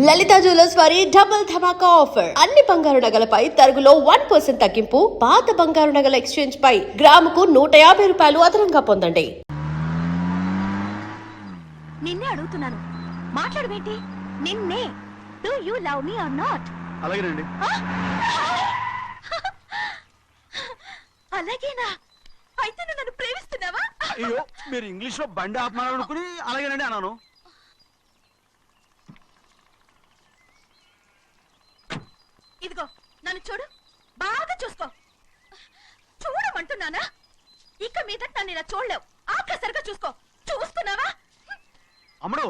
లలిత jewellers వారి double ధమాకా offer. అన్ని బంగారు నగలపై తరుగులో 1% తగ్గింపు. పాత బంగారు నగల ఎక్స్చేంజ్ పై గ్రాముకు 150 రూపాయలు అదనంగా పొందండి. నిన్నే అడుగుతున్నాను, మాట్లాడబేంటి? నిన్నే. Do you love me or not? అలాగేనండి. అలాగేనా? అయితే నువ్వు నన్ను ప్రేమిస్తున్నావా? అయ్యో, మీరు ఇంగ్లీష్ లో బండి ఆపమాలనుకుని అలాగేనండి అన్నాను. ఇదిగో నన్ను చూడు, బాగా చూసుకో. చూడమంటున్నానా? ఇక మీద నన్ను ఇలా చూడలేవు. ఆఖసరిగా చూసుకో. చూస్తున్నావా? అమ్మడు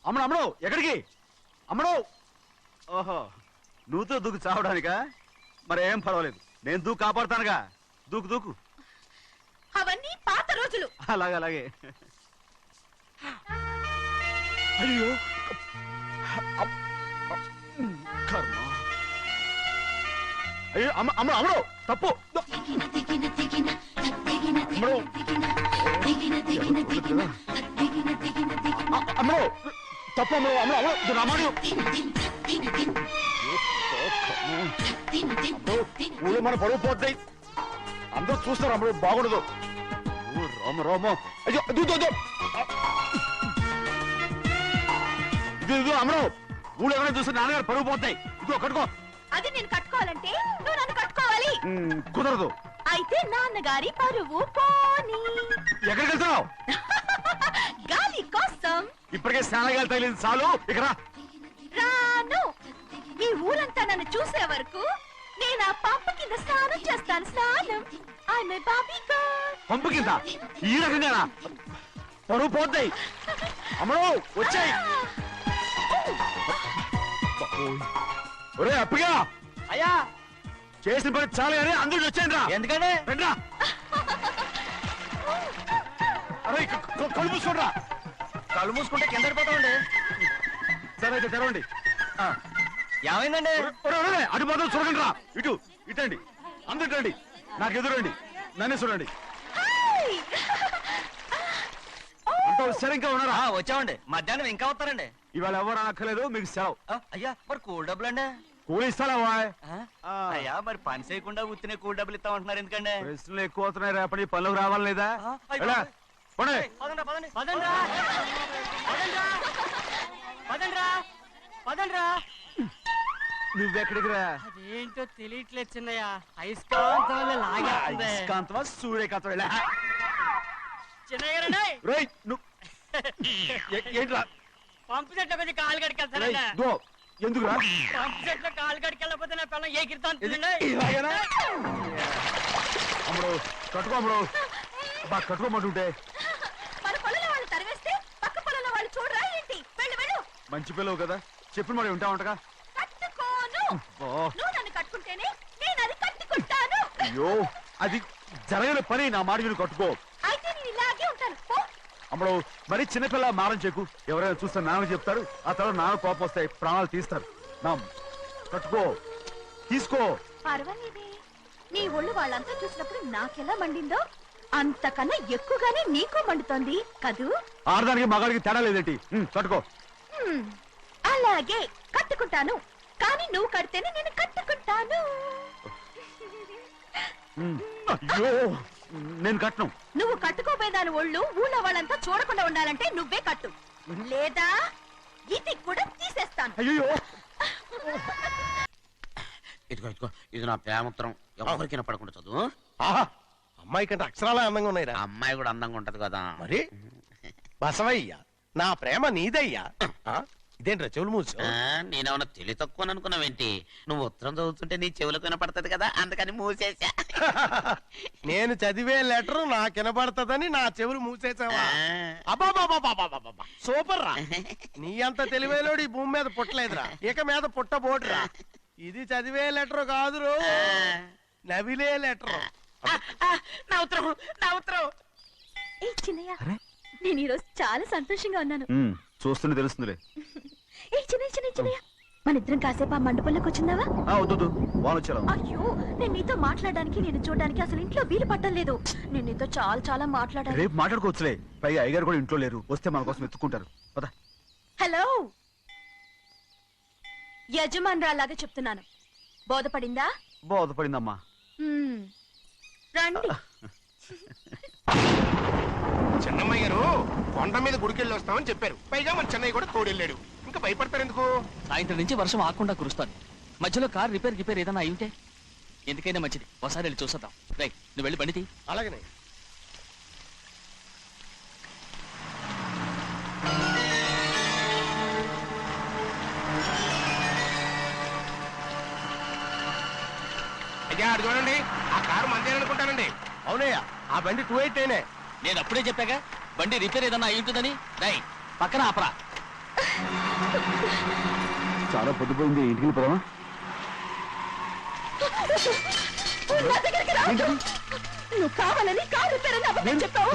అమ్మడు అమ్మడు ఎక్కడికి? అమ్మడు. ఓహో, నువ్వుతో దూకు చావడానికా? మరేం పర్వాలేదు, నేను దూకు కాపాడుతానుగా. దూకు దూకు. అవన్నీ పాత రోజులు. అలాగే అలాగే. అయ్యో కర్మ. అయ్యో అమ్మ అమ్మ అమ్మడు తప్పు. అమ్మడు అమ్మడు తప్పు. అమ్మడు అమ్మడు అమ్మడు రామాడు. ఊళ్ళో మన పరువు పోతాయి, అందరూ చూస్తారు. అమ్మడు బాగుండదు. రామ రామ. అయ్యో ఇది అమ్మడు, ఊళ్ళో ఎవరైనా చూస్తే నాన్నగారు పరువు పోతాయి. ఇదిగో కట్టుకో. అది నేను కట్టుకోవాలంటే నువ్వు నన్ను కట్టుకోవాలి. కుదరదు. అయితే నాన్నగారి పరువు పోనీ. ఎక్కడికి వెళ్తున్నావు? గాలి కోసం. ఇప్పటికే స్నానగాలు తగిలింది చాలు, ఇక రా. రాను. ఈ ఊరంతా నన్ను చూసే వరకు నేను ఆ పంపు కింద స్నానం చేస్తాను. స్నానం. ఐఎమ్ ఏ బాబీ గర్ల్. పంపు కింద ఈ రకంగానా? పరువు పోతాయి. అమ్మడు వచ్చాయి. ఒరే అప్పగా. అయ్యా, చేసిన పని చాలు కానీ అందరికి వచ్చాను రా. ఎందుకంటే రండి రా. అరే కళ్ళు మూసుకోండి రా. కళ్ళు మూసుకుంటే కింద పడిపోతామండి. సరే అయితే తెరవండి. ఏమైందండి? అటు మాత్రం చూడండి రా. ఇటు ఇటండి, అందరు ఇటండి. నాకు ఎదురండి, నన్నే చూడండి. అంటే సరే ఇంకా ఉన్నారా? వచ్చామండి. మధ్యాహ్నం ఇంకా వస్తారండి. ఇవాళ ఎవరు అనక్కర్లేదు, మీకు సెలవు. అయ్యా, మరి కూల్ డబ్బులు అండి? కూలి ఇస్తారా? అయ్యా, మరి పని చేయకుండా ఉత్తినే కూల్ డబ్బులు ఇస్తామంటున్నారు ఎందుకండి? ప్రశ్నలు ఎక్కువ అవుతున్నాయి, రేపటి పనులకు రావాలి లేదా? నువ్వెక్కడికి రా? అదేంటో తెలియట్లేదు చిన్నయ్య. అయస్కాంతం అయస్కాంతమా సూర్యకాంతం? చిన్నయ్య ఏంట్రా? పంపు చెట్లు కొంచెం కాలు కడికెళ్తానండి. ఎందుకురా? పంపు చెట్లు కాలు కడికెళ్ళకపోతే నా పిల్లలు ఏ కిర్తాను. అమ్మడు కట్టుకో. అమ్మడు బాగా కట్టుకోమంటుంటే మన పొలంలో వాళ్ళు తరివేస్తే పక్క పొలంలో వాళ్ళు చూడరా ఏంటి? వెళ్ళు వెళ్ళు. మంచి పిల్లవు కదా, చెప్పిన మరి ఉంటా ఉంటగా. కట్టుకోను. నువ్వు నన్ను కట్టుకుంటేనే నేను అది కట్టుకుంటాను. అయ్యో, అది జరగని పని. నా మాట మీరు కట్టుకో. అయితే నేను ఇలాగే ఉంటాను. పో. అమ్మడు మరి చిన్నపిల్ల మారం చెక్కు. ఎవరైనా చూస్తే నాన్న చెప్తారు, ఆ తర్వాత నాన్న కోపం వస్తాయి, ప్రాణాలు తీస్తారు. నా కట్టుకో, తీసుకో. పర్వాలేదే, నీ ఒళ్ళు వాళ్ళంతా చూసినప్పుడు నాకెలా మండిందో అంతకన్నా ఎక్కువగానే నీకు మండుతోంది కదూ? ఆడదానికి మగాడికి తేడా లేదేంటి? కట్టుకో. అలాగే కట్టుకుంటాను, కానీ నువ్వు కడితేనే నేను కట్టుకుంటాను. అయ్యో, నేను కట్టను. నువ్వు కట్టుకోపోయేదాని ఒళ్ళు ఊళ్ళో వాళ్ళంతా చూడకుండా ఉండాలంటే నువ్వే కట్టు, లేదా ఇది కూడా తీసేస్తాను. అయ్యో, ఇదిగో ఇదిగో, ఇది నా ప్రేమోత్తరం. ఎవరికి పడకుండా చదువు. అమ్మాయి కంటే అక్షరాలే అందంగా ఉన్నాయిరా. అమ్మాయి కూడా అందంగా ఉంటది కదా. మరి బసవయ్య, నా ప్రేమ నీదయ్యా. ఇదేంట్రా చెవులు మూసు? నేనేమన్నా తెలివి తక్కువ అనుకున్నావేంటి? నువ్వు ఉత్తరం చదువుతుంటే నీ చెవులకు వినపడుతుంది కదా, అందుకని మూసేసా. నేను చదివే లెటర్ నాకు వినపడుతుందని నా చెవులు మూసేసావా? అబ్బాబాబాబాబాబాబా, సూపర్ రా. నీ అంత తెలివైనోడు ఈ భూమి మీద పుట్టలేదురా, ఇక మీద పుట్టబోడురా. ఇది చదివే లెటర్ కాదురు, నవిలే లెటర్. నా ఉత్తరం, నా ఉత్తరం. ఏ చిన్నయ్య, నేను ఈరోజు చాలా సంతోషంగా ఉన్నాను. చూస్తూనే తెలుస్తుందిలే. ఏ చిన్నయ్య, మన ఇద్దరం కాసేపు ఆ మండపంలోకి వచ్చిందావా? వద్దు, వానొచ్చారా? అయ్యో, నేను నీతో మాట్లాడడానికి, నేను చూడడానికి అసలు ఇంట్లో వీలు పట్టలేదు. నేను నీతో చాలా చాలా మాట్లాడాను. రేపు మాట్లాడుకోవచ్చులే. పైగా అయ్యగారు కూడా ఇంట్లో లేరు, వస్తే మన కోసం ఎత్తుకుంటారు. పద. హలో, యజమానురాలాగా చెప్తున్నాను. బోధపడిందా? బోధపడిందమ్మా. మ్మ్. రండి. చెన్నమ్మ గారు కొండ మీద గుడికెళ్ళి వస్తామని చెప్పారు. పైగా మన చెన్నయ్య కూడా తోడెళ్ళాడు. ఇంకా భయపడతారు ఎందుకు? సాయంత్రం నుంచి వర్షం ఆకుండా కురుస్తాను. మధ్యలో కార్ రిపేర్ ఏదైనా అయి ఉంటే ఎందుకైనా మంచిది ఒకసారి వెళ్ళి చూసేద్దాం. రైట్, నువ్వు వెళ్ళి బండి తీ. అలాగనే. అయ్యా అడు చూడండి, ఆ కారు మందేననుకుంటానండి. అవునయ్యా, ఆ బండి 289. నేను అప్పుడే చెప్పాగా బండి రిపేర్ ఏదైనా అయి ఉంటుందని. రైట్, పక్కన ఆపరా. చాలా పొద్దుపోయింది, ఇంటికి వెళ్ళిపోదామా? నా దగ్గరికి రా. నువ్వు కావాలని కారు రిపేర్ అని అబద్ధం చెప్పావు.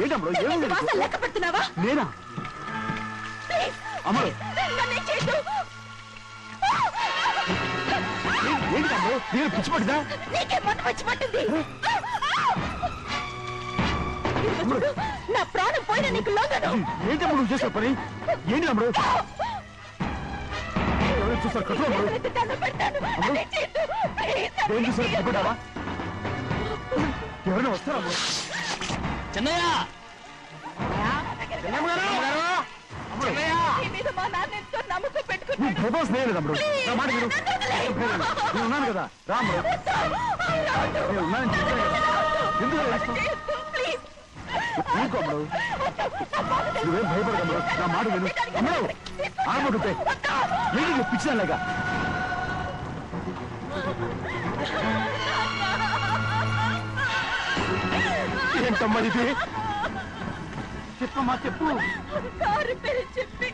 ఏంటమ్మా ఎంత వాసన లెక్క పెడుతున్నావా? నేనా? ప్లీజ్, అమ్మ నన్ను చేయొద్దు. ఏంటి తమ్ముడు, నేను పిచ్చి పట్టిదా? నీకే మంట వచ్చి పట్టింది. ఇదిగో చూడు, నా ప్రాణం పోయిన నీకు లొంగను. ఏంటమ్మా నువ్వు చేసే పని? ఏంటి తమ్ముడు? ఎవరైనా చూస్తారు కట్టు తమ్ముడు. ఎవరైతే దండం పెడతాను, నన్ను చేయొద్దు. ప్లీజ్, ఏం చూసారు భయపడ్డావా? ఎవరైనా వస్తారా? చెన్నయ్య, చెన్నమ్మ గారు! చెన్నయ్య! నీ మీద మా నాన్న ఎంతో నమ్మకం నీ పెట్టుకున్నాడు. భయపడ స్నేహం తమ్ముడు, నా మాట విను. నేను ఉన్నాను కదా, రాము. నేను ఉన్నానని చెప్పాను కదా. ఎందుకు వేస్తావు? ప్లీజ్, నీకు అమ్ముడు, నువ్వేం భయపడకమ్ముడు, నా మాట విను. అమ్ముడు ఆడబడుతే ఏంటి పిచ్చిదాలేక? ఏంటమ్మా ఇది? చెప్పమ్మా చెప్పు. కారు రిపేర్ అని చెప్పి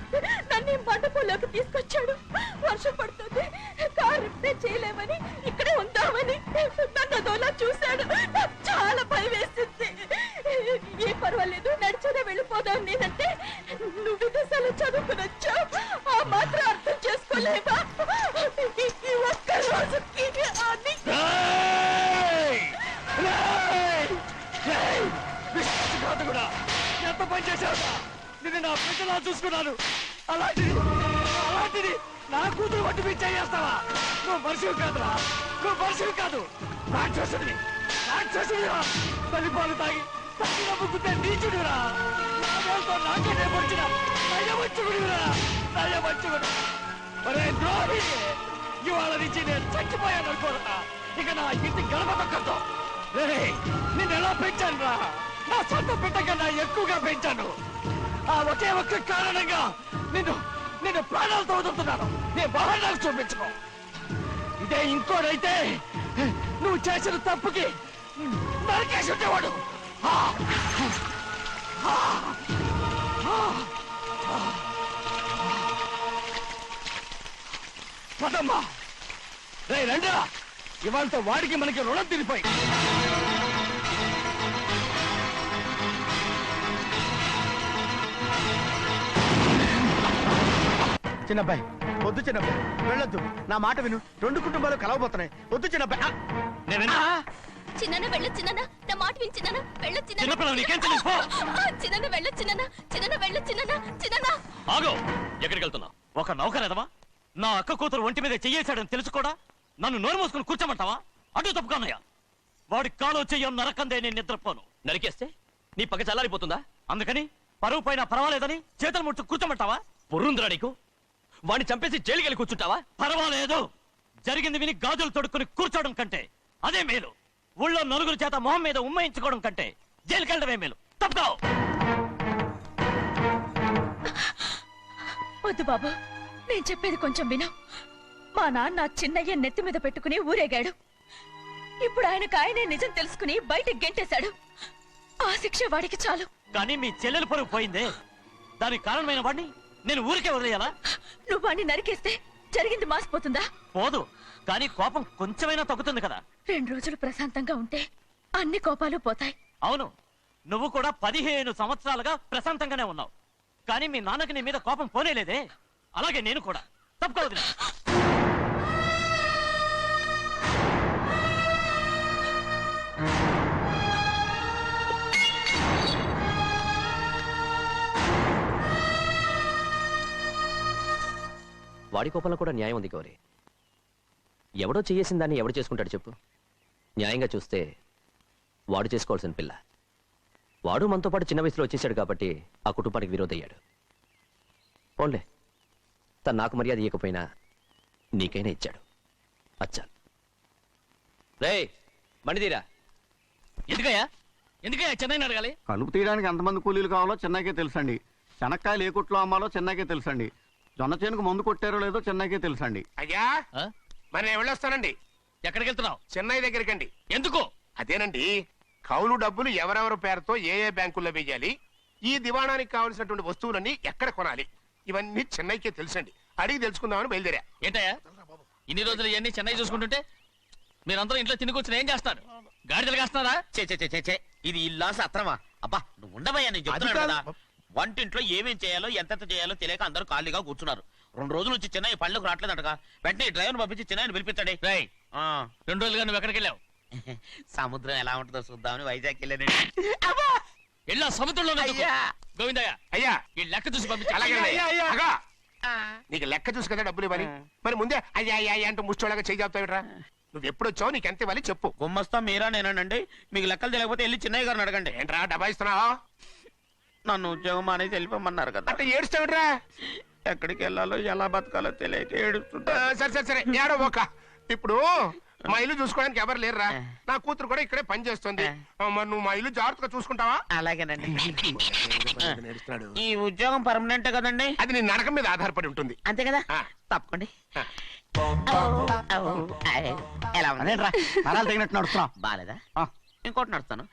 నన్ను ఈ మండపంలోకి తీసుకొచ్చాడు. వర్షం పడుతుంది, కారు రిపేర్ చేయలేమని ఇక్కడే ఉందామని నన్ను అదోలా చూశాడు. నాకు చాలా భయం వేసింది. ఏ పర్వాలేదు, నడిచేదే వెళ్ళిపోదాం నేనంటే నువ్వు విదేశాలు చదువుకుని వచ్చావు. ఆ మాత్రం అర్థం చేసుకోలేవా? ఈ ఒక్క రోజుకి అన్ని ఎంత పని చేశావు? నేను నా బిడ్డలా చూసుకున్నాను. అలాంటిది నా కూతురు వంటి మీద చేస్తావా? నువ్వు మనిషివి కాదురా, నువ్వు మనిషివి కాదు. రాక్షసుడివి, రాక్షసుడిరా. తల్లిపాలు తాగి తల్లి నమ్ముకుంటే నీచుడిరా. నాతో నాకే నేర్పడిచిన నయవంచుకుడిరా, నయవంచుకుడు. ఒరే ద్రోహి, ఇవాళ నుంచి నేను చచ్చిపోయాను అనుకోరా. ఇక నా ఇంటి గడప తొక్కతో. నిన్ను ఎలా పెంచాను రా? నా సొంత బిడ్డ కన్నా ఎక్కువగా పెంచాను. ఆ ఒకే ఒక్క కారణంగా నిన్ను ప్రాణాలతో వదులుతున్నాను. నీ బాగా నాకు చూపించుకో. ఇదే ఇంకోడైతే నువ్వు చేసిన తప్పుకి నరికేసి ఉండేవాడు. పదమ్మా, రే రండా. ఇవాళతో వాడికి మనకి రుణం తిరిపోయి. చిన్నబ్బాయి వద్దు, చిన్నబ్బాయి వెళ్ళొద్దు. నా మాట విను, 2 కుటుంబాలు కలవబోతున్నాయి. వద్దు చిన్నబ్బాయి. చిన్న వెళ్ళొచ్చు చిన్న, నా మాట విని చిన్న వెళ్ళొచ్చు చిన్నపిల్లలు నీకేం తెలుసు? చిన్న వెళ్ళొచ్చు చిన్న వెళ్ళొచ్చు చిన్న. ఆగో, ఎక్కడికి వెళ్తున్నావు? ఒక నౌకరేదవా నా అక్క కూతురు ఒంటి మీద చెయ్యేశాడని తెలుసు కూడా నన్ను నోరు మూసుకుని కూర్చోమంటావా? అటు తప్పుకోనయ్యా. వాడి కాలో చెయ్యం నరకందే నేను నిద్రపోను. నరికేస్తే నీ పక్క చల్లారిపోతుందా? అందుకని పరువు పైన పర్వాలేదని చేతులు ముట్టు కూర్చోమంటావా? పొర్రుందిరా నీకు? వాడిని చంపేసి జైలుకి వెళ్ళి కూర్చుంటావా? పర్వాలేదు, జరిగింది విని గాజులు తొడుక్కుని కూర్చోవడం కంటే అదే మేలు. ఊళ్ళో నలుగురు చేత మొహం మీద ఉమ్మయించుకోవడం కంటే జైలుకి వెళ్ళడమే మేలు. తప్పుకో. వద్దు బాబు, నేను చెప్పేది కొంచెం విను. మా నాన్న చిన్నయ్య నెత్తి మీద పెట్టుకుని ఊరేగాడు. ఇప్పుడు ఆయనే నిజం తెలుసుకుని బయటకు గెంటేశాడు. ఆ శిక్ష వాడికి చాలు. కానీ మీ చెల్లెలు పరుగు పోయిందే, దానికి కారణమైన వాడిని నేను ఊరికే వదిలేయాలా? నువ్వు వాడిని నరికేస్తే జరిగింది మాసిపోతుందా? పోదు, కానీ కోపం కొంచెమైనా తగ్గుతుంది కదా. 2 రోజులు ప్రశాంతంగా ఉంటే అన్ని కోపాలు పోతాయి. అవును, నువ్వు కూడా 15 సంవత్సరాలుగా ప్రశాంతంగానే ఉన్నావు. కానీ మీ నాన్నకి నీ మీద కోపం పోనేలేదే. అలాగే నేను కూడా. తప్పుకోవద్దు. వాడి కోపంలో కూడా న్యాయం ఉంది గౌరీ. ఎవడో చేసిన దాన్ని ఎవడు చేసుకుంటాడు చెప్పు? న్యాయంగా చూస్తే వాడు చేసుకోవాల్సిన పిల్ల. వాడు మనతో పాటు చిన్న వయసులో వచ్చేసాడు కాబట్టి ఆ కుటుంబానికి విరోధయ్యాడు. పోన్లే, తను నాకు మర్యాద ఇవ్వకపోయినా నీకైనా ఇచ్చాడు. అచ్చా రే మణిదీరా. ఎందుకయ్యా చెన్నైని అడగాలి? కలుపు తీయడానికి ఎంతమంది కూలీలు కావాలో చెన్నైకే తెలుసండి. శనక్కాయలు ఏ కొట్లో అమ్మాలో చెన్నైకే తెలుసండి. జొన్న చేనుకు మందు కొట్టారో లేదో చెన్నైకే తెలుసండి. అయ్యా మరి నేను వెళ్ళొస్తానండి. ఎక్కడికి వెళ్తున్నావు? చెన్నై దగ్గరికండి. ఎందుకు? అదేనండి, కౌలు డబ్బులు ఎవరెవరి పేరుతో ఏ ఏ బ్యాంకుల్లో వేయాలి, ఈ దివాణానికి కావలసినటువంటి వస్తువులన్నీ ఎక్కడ కొనాలి, ఇవన్నీ చెన్నైకే తెలుసండి. అడిగి తెలుసుకుందామని బయలుదేరా. ఏంటయ్యా ఇన్ని రోజులు ఇవన్నీ చెన్నై చూసుకుంటుంటే మీరందరూ ఇంట్లో తిని కూర్చుని ఏం చేస్తారు? గాడిదలు కాస్తున్నారా? చే ఇది ఇల్లా సత్రమా? అబ్బా నువ్వు ఉండవయ్యా, నేను చెప్తున్నాను కదా. వంటింట్లో ఏమేం చేయాలో ఎంతెంత చేయాలో తెలియక అందరూ ఖాళీగా కూర్చున్నారు. 2 రోజుల నుంచి చెన్నై పళ్ళకు రావట్లేదంటగా. వెంటనే డ్రైవర్ పంపించి చెన్నైని పిలిపించండి. 2 రోజులుగా నువ్వు ఎక్కడికి వెళ్ళావు? సముద్రం ఎలా ఉంటుందో చూద్దామని వైజాగ్ వెళ్ళానండి. ఎల్లా సముద్రంలో గోవిందయ్య అయ్యా ఈ లెక్క చూసి పంపించి. అగా, నీకు లెక్క చూసి కదా డబ్బులు ఇవ్వాలి. మరి ముందే అయ్యా అయ్యా అయ్యా అంటూ ముష్టోళ్ళగా చేయి చెప్తావిట్రా. నువ్వు ఎప్పుడు వచ్చావు, నీకు ఎంత ఇవ్వాలి చెప్పు. గుమ్మస్తా మీరా నేనండి. మీకు లెక్కలు తెలియకపోతే వెళ్ళి చెన్నై గారిని అడగండి. ఏంట్రా డబ్బా ఇస్తున్నావా? నన్ను ఉద్యోగం అనేది వెళ్ళిపోమన్నారు కదా. అంటే ఏడుస్తావిట్రా. ఎక్కడికి వెళ్ళాలో ఎలా బతకాలో తెలియక ఏడుస్తుంటా. సరే ఏడో ఒక. ఇప్పుడు మా ఇల్లు చూసుకోవడానికి ఎవరు లేరురా. నా కూతురు కూడా ఇక్కడే పని చేస్తుంది. మరి నువ్వు మా ఇల్లు జాగ్రత్తగా చూసుకుంటావా? అలాగేనండి. ఈ ఉద్యోగం పర్మనెంట్ కదండి? అది నీ నరకం మీద ఆధారపడి ఉంటుంది. అంతే కదా, తప్పకండి. ఎలా ఉంది? నరాలు తగినట్టు నడుస్తున్నా. బాలేదా? ఇంకోటి నడుస్తాను.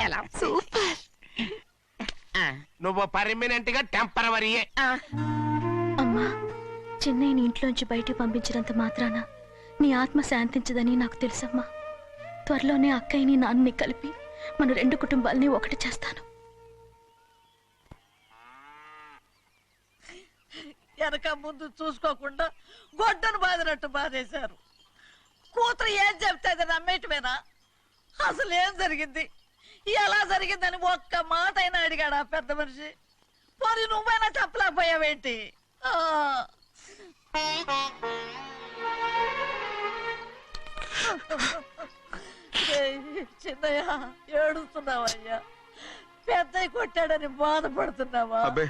ఎలా? నువ్వు పర్మనెంట్ గా టెంపరవరీయే. అమ్మా, చెన్నైని ఇంట్లోంచి బయటికి పంపించినంత మాత్రాన నీ ఆత్మ శాంతించదని నాకు తెలుసమ్మా. త్వరలోనే అక్కయ్యని నాన్నని కలిపి మన 2 కుటుంబాలని ఒకటి చేస్తాను. వెనక ముందు చూసుకోకుండా గొడ్డను బాదినట్టు బాధేశారు. కూతురు ఏం చెప్తే అది నమ్మేటమేనా? అసలు ఏం జరిగింది, ఎలా జరిగిందని ఒక్క మాట అయినా అడిగాడు ఆ పెద్ద మనిషి. మరి నువ్వైనా చెప్పలేకపోయావేంటి? చిన్నయ్య ఏడుస్తున్నావయ్యా? పెద్దయ్య కొట్టాడని బాధపడుతున్నావా? అబ్బే,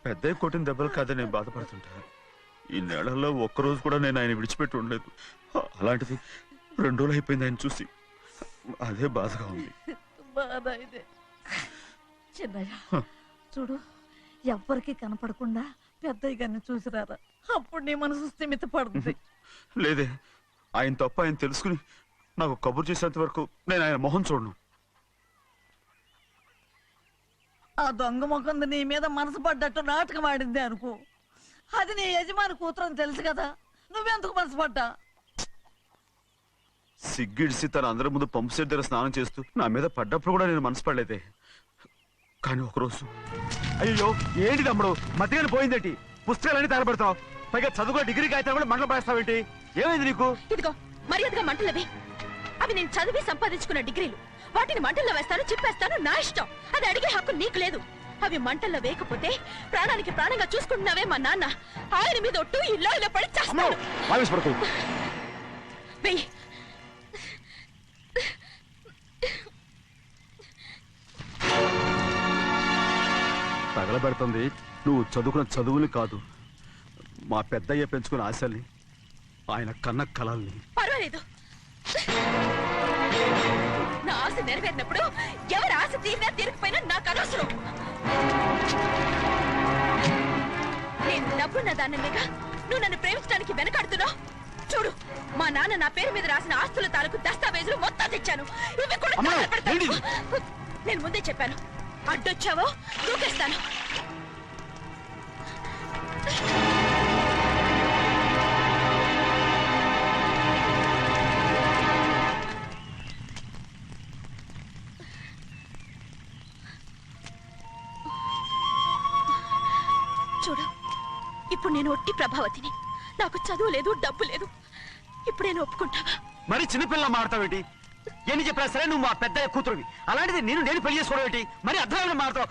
పెద్ద కొట్టిన దెబ్బలు కాదని నేను బాధపడుతుంటా. ఈ నెలల్లో ఒక్కరోజు కూడా నేను ఆయన విడిచిపెట్టి ఉండలేదు. అలాంటిది 2 రోజులు అయిపోయింది ఆయన చూసి. అదే బాధగా ఉంది. బాధ ఇదే. చిన్నయ్య చూడు, ఎవ్వరికి కనపడకుండా పెద్దయ్య గారిని చూసిరారా, అప్పుడు నీ మనసు స్థిమిత పడుతుంది. లేదే, ఆయన తప్ప ఆయన తెలుసుకుని నాకు కబురు చేసేంత వరకు నేను ఆయన మొహం చూడను. ఆ దొంగ ముఖంది నీ మీద మనసు పడ్డట్టు నాటకం ఆడింది అనుకో. అది నీ యజమాని కూతురని తెలుసు కదా, నువ్వెందుకు మనసు పడ్డా? సిగ్గిడిసి తన అందరి ముందు పంపు సెట్ దగ్గర స్నానం చేస్తూ నా మీద పడ్డప్పుడు కూడా నేను మనసు పడలేదే. కానీ ఒకరోజు, అయ్యో ఏంటి తమ్ముడు మధ్యగానే పోయిందేంటి? పుస్తకాలన్నీ తగలబెడతావు, పైగా చదువుకో డిగ్రీ కాగితాలు కూడా మంటలు పడేస్తావేంటి? ఏమైంది నీకు? ఇదిగో మర్యాదగా మంటలవి. అవి నేను చదివి సంపాదించుకున్న డిగ్రీలు. వాటిని మంటల్లో వేస్తాను, చెప్పేస్తాను, నా ఇష్టం. అది అడిగే హక్కు నీకు లేదు. అవి మంటల్లో వేయకపోతే ప్రాణానికి ప్రాణంగా చూసుకుంటున్నావే మా నాన్న. ఆయన మీద ఒట్టు ఇల్లు ఇలా పడి చేస్తాను. వెయ్యి. తగలబెడుతుంది నువ్వు చదువుకున్న చదువుని కాదు, మా పెద్దయ్య పెంచుకున్న ఆశల్ని, ఆయన కన్న కలల్ని. పర్వాలేదు, నా ఆశ నెరవేరినప్పుడు ఎవరి ఆశ తీరినా తీరకపోయినా నాకు అనవసరం. నేను డబ్బున్న దానిగా నువ్వు నన్ను ప్రేమించడానికి వెనకాడుతున్నావు. చూడు, మా నాన్న నా పేరు మీద రాసిన ఆస్తుల తాలూకు దస్తావేజులు మొత్తం తెచ్చాను. ఇవి కూడా తగలబెడతాను. నేను ముందే చెప్పాను, అడ్డొచ్చావో దూకేస్తాను. చూడు, ఇప్పుడు నేను ఒట్టి ప్రభావతిని. నాకు చదువు లేదు, డబ్బు లేదు. ఇప్పుడు నేను ఒప్పుకుంటావా? మరి చిన్నపిల్ల మాడతావేంటి? ఎన్ని చెప్పినా సరే నువ్వు మా పెద్ద కూతురువి. అలాంటిది నేను పెళ్లి చేసుకోవడం ఏంటి? మరి అర్థమైన మాడతావు.